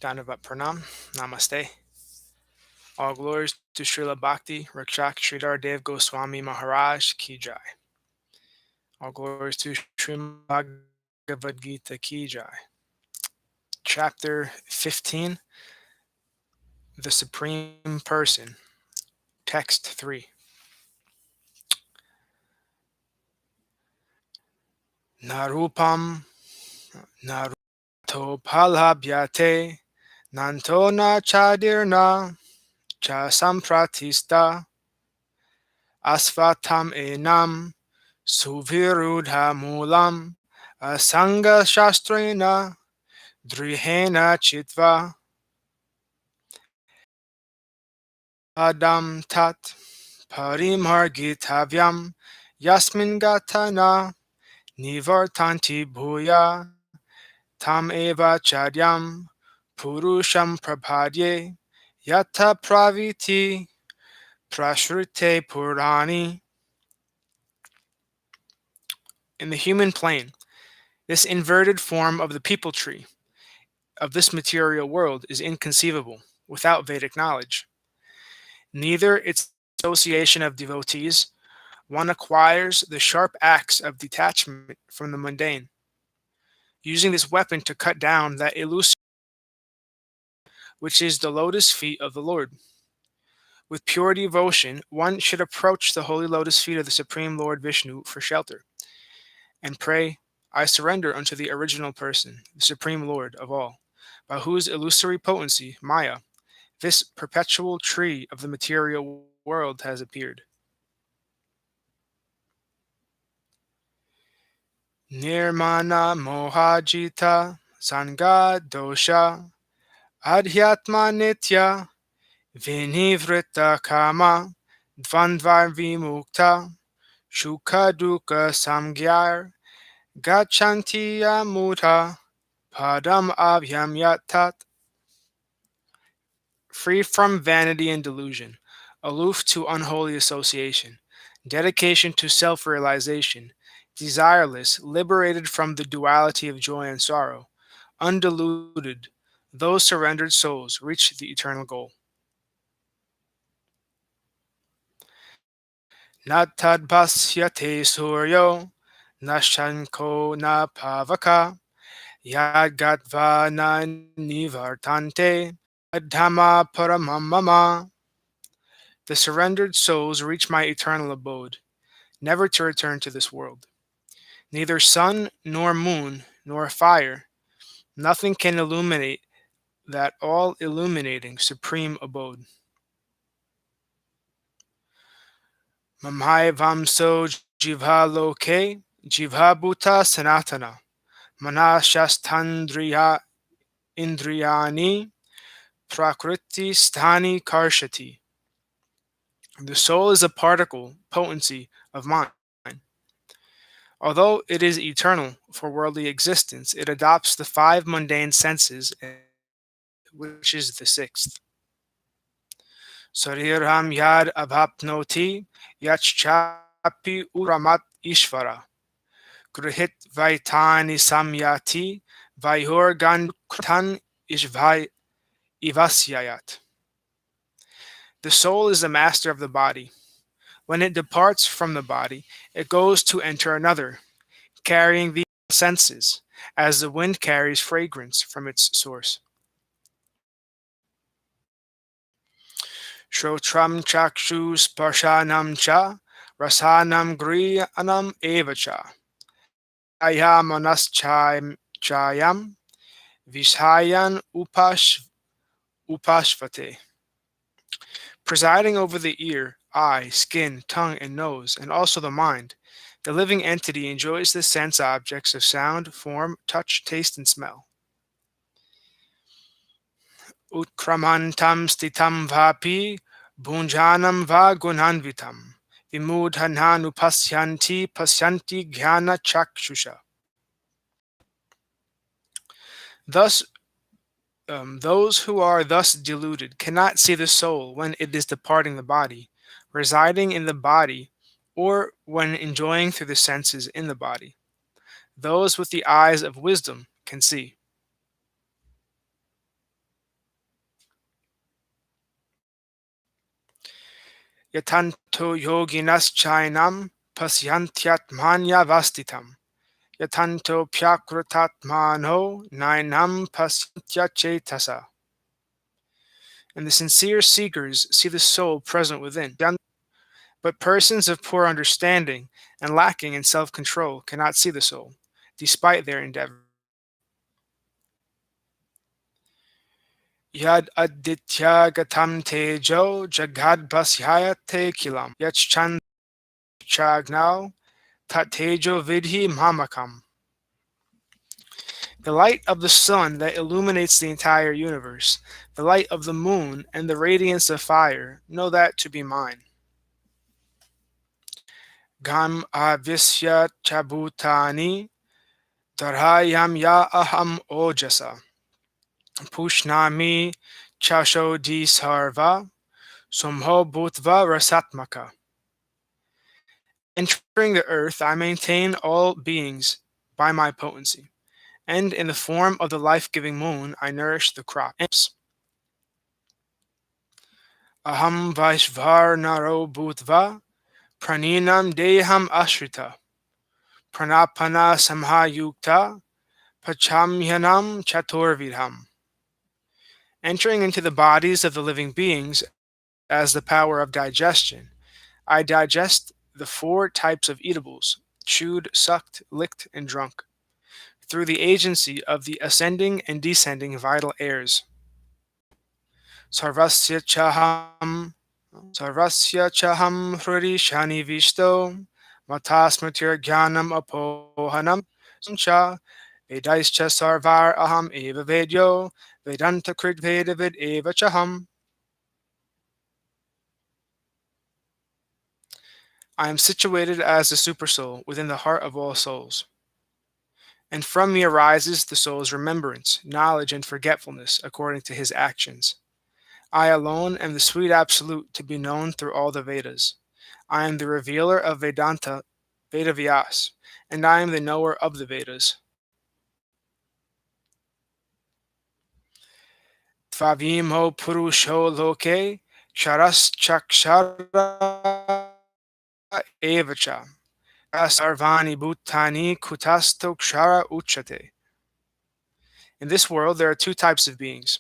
Dhanavat Pranam, Namaste. All glories to Srila Bhakti, Rakshak Sridhar Dev Goswami Maharaj Ki Jai. All glories to Srimad Bhagavad-Gita Ki Jai. Chapter 15, The Supreme Person. Text 3. Narupam Naruto Palabhyate Nanto na Chadirna Cha Sampratista Asvatam Enam Suvirudha Mulam Asanga Shastrena Drihena Chitva Adam Tat Parimargitavyam Yasmin Gatana Nivartanti Bhuya Tam Eva Chadyam Purusham Prabhadye Yata Praviti Prashrute Purani. In the human plane, this inverted form of the people tree of this material world is inconceivable without Vedic knowledge. Neither its association of devotees, one acquires the sharp axe of detachment from the mundane, using this weapon to cut down that elusive which is the lotus feet of the Lord. With pure devotion, one should approach the holy lotus feet of the Supreme Lord Vishnu for shelter, and pray, I surrender unto the original person, the Supreme Lord of all, by whose illusory potency, Maya, this perpetual tree of the material world has appeared. Nirmana mohajita sanga dosha adhyatma nitya vinivrita kama dvandvar vimukta shuka dukkha samgyar gachanti yamuta padam abhyam yatat. Free from vanity and delusion, aloof to unholy association, dedication to self-realization, desireless, liberated from the duality of joy and sorrow, undiluted, those surrendered souls reach the eternal goal. Natadbhasyate suryo nashanko na pavaka yadgatva na nivartante adhama paramamama. The surrendered souls reach my eternal abode, never to return to this world. Neither sun, nor moon, nor fire, nothing can illuminate that all-illuminating supreme abode. Mamhaivamso jivha loke, jivha bhuta sanatana, manashastandriya indriyani, prakriti sthani karshati. The soul is a particle, potency of mind. Although it is eternal for worldly existence, it adopts the five mundane senses, which is the sixth. Sariram yad abhapnoti yachchapi uramat ishvara. Grihit vaitani samyati vayurgan kratan ishvai ivasyayat. The soul is the master of the body. When it departs from the body, it goes to enter another, carrying the senses, as the wind carries fragrance from its source. Shrotram chakshu sparshanam cha rasanam griyanam evacha ayamanas chayam vishayan upashvate. Presiding over the ear, eye, skin, tongue, and nose, and also the mind, the living entity enjoys the sense objects of sound, form, touch, taste, and smell. Utkramantam stitam vapi bhunjanam va gunanvitam vimudhananu pasyanti jnana chakshusha. Thus, those who are thus deluded cannot see the soul when it is departing the body, residing in the body, or when enjoying through the senses in the body. Those with the eyes of wisdom can see. yatanto yoginas chainam pasyantyatmanya vastitam. Yatanto pyakrutatmano nainam pasyantya chetasa. And the sincere seekers see the soul present within. But persons of poor understanding and lacking in self-control cannot see the soul, despite their endeavor. Yad aditya gatam tejo jagad basyayate kilam. Yachchan chagnao tatejo vidhi mamakam. The light of the sun that illuminates the entire universe, the light of the moon, and the radiance of fire, know that to be mine. Gam avisya chabutani darhayam ya aham ojasa. Pushnami chashodhi sarva somho bhutva rasatmaka. Entering the earth, I maintain all beings by my potency, and in the form of the life-giving moon, I nourish the crops. Aham vaishvarnaro bhutva praninam deham ashrita pranapana samhayukta pachamyanam chaturvidham. Entering into the bodies of the living beings as the power of digestion, I digest the 4 types of eatables, chewed, sucked, licked, and drunk, through the agency of the ascending and descending vital airs. Sarvasya chaham hridi shani vishto matasmatir jnanam apohanam sancha vedaischa sarvar aham eva vedyo vedanta krit vedavid eva chaham. I am situated as the Supersoul within the heart of all souls. And from me arises the soul's remembrance, knowledge, and forgetfulness according to his actions. I alone am the sweet Absolute to be known through all the Vedas. I am the revealer of Vedanta, Vedavyas, and I am the knower of the Vedas. Tvavimho Purusho Loke Charas Chakshara Evacha. Sarvani Bhutani Kutasto Kshara Uchate. In this world, there are 2 types of beings,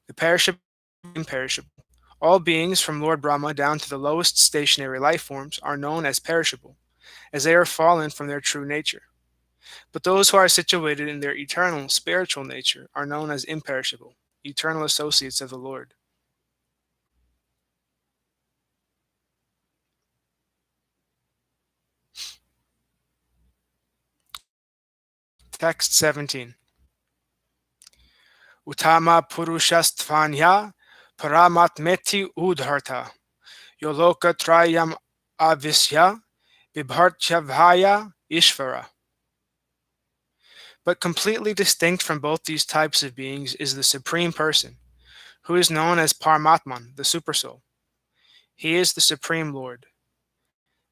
the perishable and imperishable. All beings, from Lord Brahma down to the lowest stationary life forms, are known as perishable, as they are fallen from their true nature. But those who are situated in their eternal spiritual nature are known as imperishable, eternal associates of the Lord. Text 17. Uttama Purushastvanya Paramatmeti Udharta Yoloka Trayam Avisya Vibhartyavhaya Ishvara. But completely distinct from both these types of beings is the Supreme Person, who is known as Paramatman, the Supersoul. He is the Supreme Lord.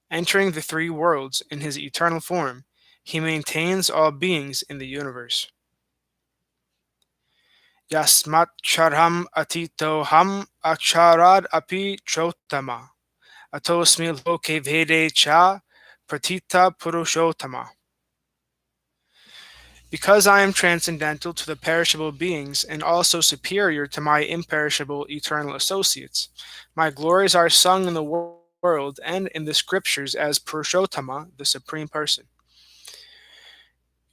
Entering the 3 worlds in his eternal form, he maintains all beings in the universe. Yasmat charam atito ham acharad api chotama atosmi loke vede cha pratita Purushottama. Because I am transcendental to the perishable beings and also superior to my imperishable eternal associates, my glories are sung in the world and in the scriptures as Purushottama, the Supreme Person.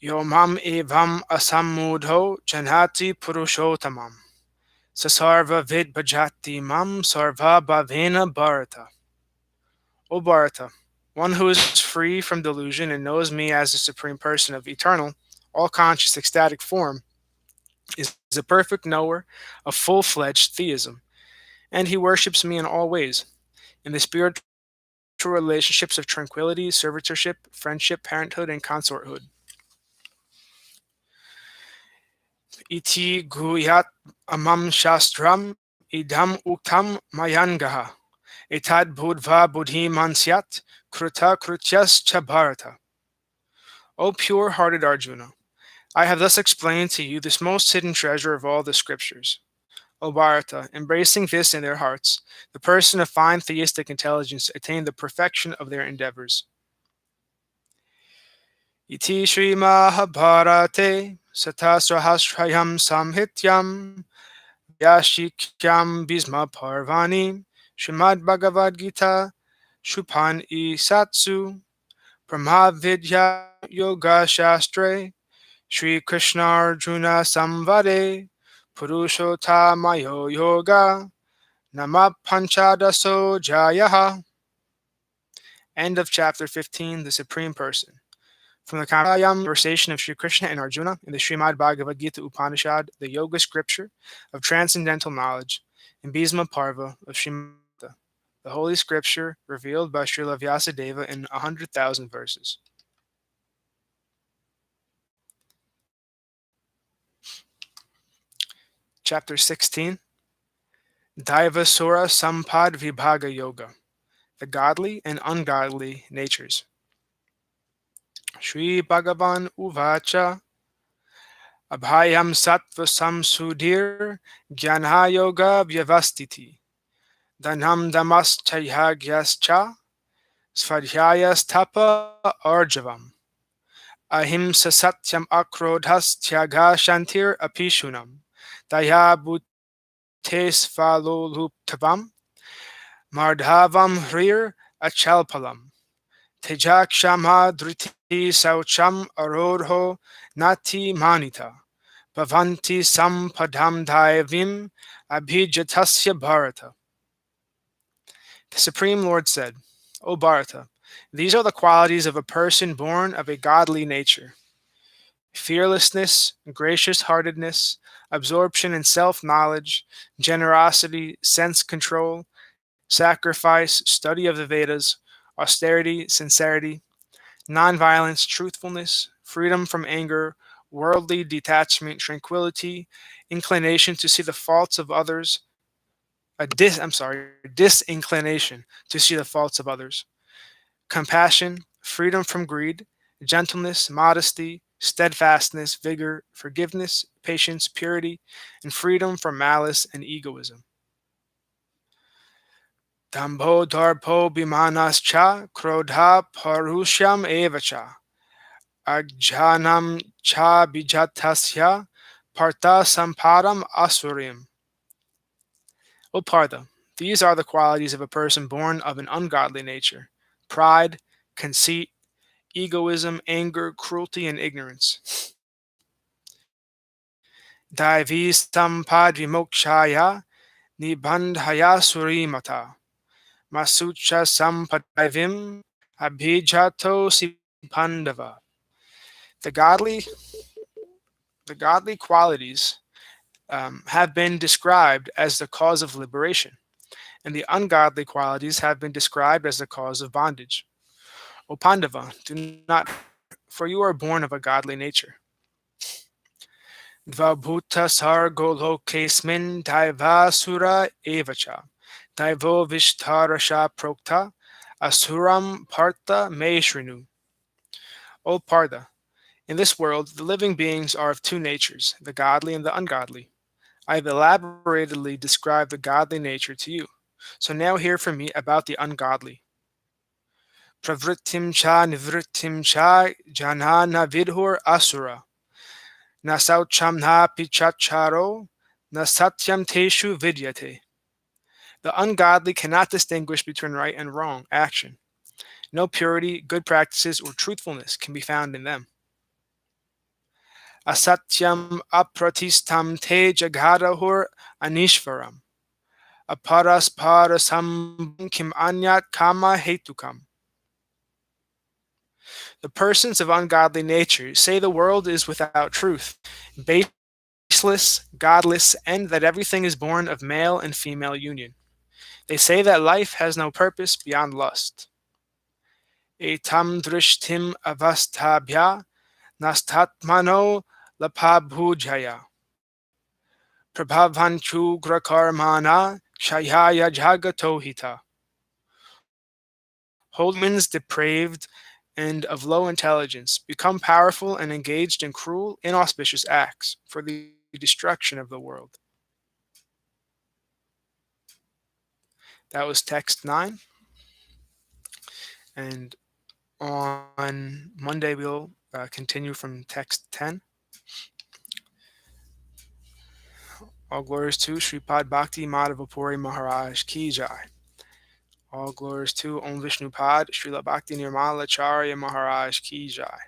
Yomam evam asammudho janhati Purushottamam sasarva vid bhajati mam sarva bhavena bharata. O Bharata, one who is free from delusion and knows me as the Supreme Person of eternal, all-conscious ecstatic form, is a perfect knower of full-fledged theism, and he worships me in all ways, in the spiritual relationships of tranquility, servitorship, friendship, parenthood, and consorthood. Iti guyat amam shastram idam uktam mayangaha etad budva budhi mansyat kruta krutyas cha bharata. O pure-hearted Arjuna, I have thus explained to you this most hidden treasure of all the scriptures. O Bharata, embracing this in their hearts, the person of fine theistic intelligence attained the perfection of their endeavors. Iti Sri Mahabharate Satasrahasrayam Samhityam Vyashikyam Bhisma Parvani Srimad Bhagavad-Gita Shupan Isatsu Brahmavidya Yoga Shastre Sri Krishna Arjuna Samvade Purusottama-yoga Nama Panchadaso Jayaha. End of chapter 15, the Supreme Person. From the conversation of Sri Krishna and Arjuna in the Srimad Bhagavad-Gita Upanishad, the Yoga Scripture of Transcendental Knowledge, in Bhisma Parva of Srimad, the Holy Scripture revealed by Srila Vyasadeva in 100,000 verses. Chapter 16, Daivasura Sampad Vibhaga Yoga, the godly and ungodly natures. Shri Bhagavan Uvacha Abhayam Sattva Samsudhir Jnana Yoga Vyavastiti Dhanam Damaschayhagyascha Svadhyayas Tapa Arjavam Ahimsa Satyam Akrodhas Tyaga Shantir Apishunam Daya Bhutesvaloluptavam Mardhavam Hrir Achalpalam Tejakshama Driti Saucham Arodho Nati Manita Bhavanti Sampadam Daivim Abhijatasya Bharata. The Supreme Lord said, O Bharata, these are the qualities of a person born of a godly nature: fearlessness, gracious-heartedness, absorption in self-knowledge, generosity, sense-control, sacrifice, study of the Vedas, austerity, sincerity, nonviolence, truthfulness, freedom from anger, worldly detachment, tranquility, inclination to see the faults of others, disinclination to see the faults of others, compassion, freedom from greed, gentleness, modesty, steadfastness, vigor, forgiveness, patience, purity, and freedom from malice and egoism. Dambho darpo bimanascha krodha parusham evacha ajhanam cha bijatasya partha sampadam asurim. O Partha, these are the qualities of a person born of an ungodly nature: pride, conceit, egoism, anger, cruelty, and ignorance. Daivi sampadvimokshaya nibandhaya surimata masucha sampadivim abhijato sipandava. The godly, the godly qualities have been described as the cause of liberation, and the ungodly qualities have been described as the cause of bondage. O Pandava, do not, for you are born of a godly nature. Dvabhuta sargo lokesmin daivasura evacha daivo vishtarasha prokta asuram partha me shrinu. O Partha, in this world the living beings are of two natures, the godly and the ungodly. I have elaboratedly described the godly nature to you. So now hear from me about the ungodly. Pravrittim cha nivrittim cha janana vidhur asura. Na saucham na pichacharo, na satyam teshu vidyate. The ungodly cannot distinguish between right and wrong action. No purity, good practices, or truthfulness can be found in them. Asatyam apratistam te jagadahur anishvaram. Aparasparasam kim anyat kama hetukam. The persons of ungodly nature say the world is without truth, baseless, godless, and that everything is born of male and female union. They say that life has no purpose beyond lust. Etam drishtim avastabhya nastatmano lapabhujaya. Prabhavanchu grakarmana kshayaya jagatohita. Humans depraved and of low intelligence become powerful and engaged in cruel, inauspicious acts for the destruction of the world. That was text 9. And on Monday, we'll continue from text 10. All glories to Sripad Bhakti Madhavapuri Maharaj Ki Jai. All glories to Om Vishnupad Srila Bhakti Nirmala Charya Maharaj Ki Jai.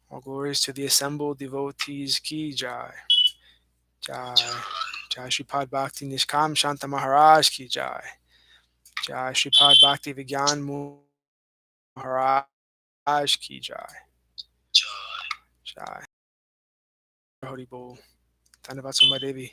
All glories to the assembled devotees Ki Jai. Jai. Jai Sripad Bhakti Nishkam Shanta Maharaj Ki Jai. Jai Sripad Bhakti Vigyan Maharaj Ki Jai. Jai. Hari Bol. Dhanyavad Soma Devi.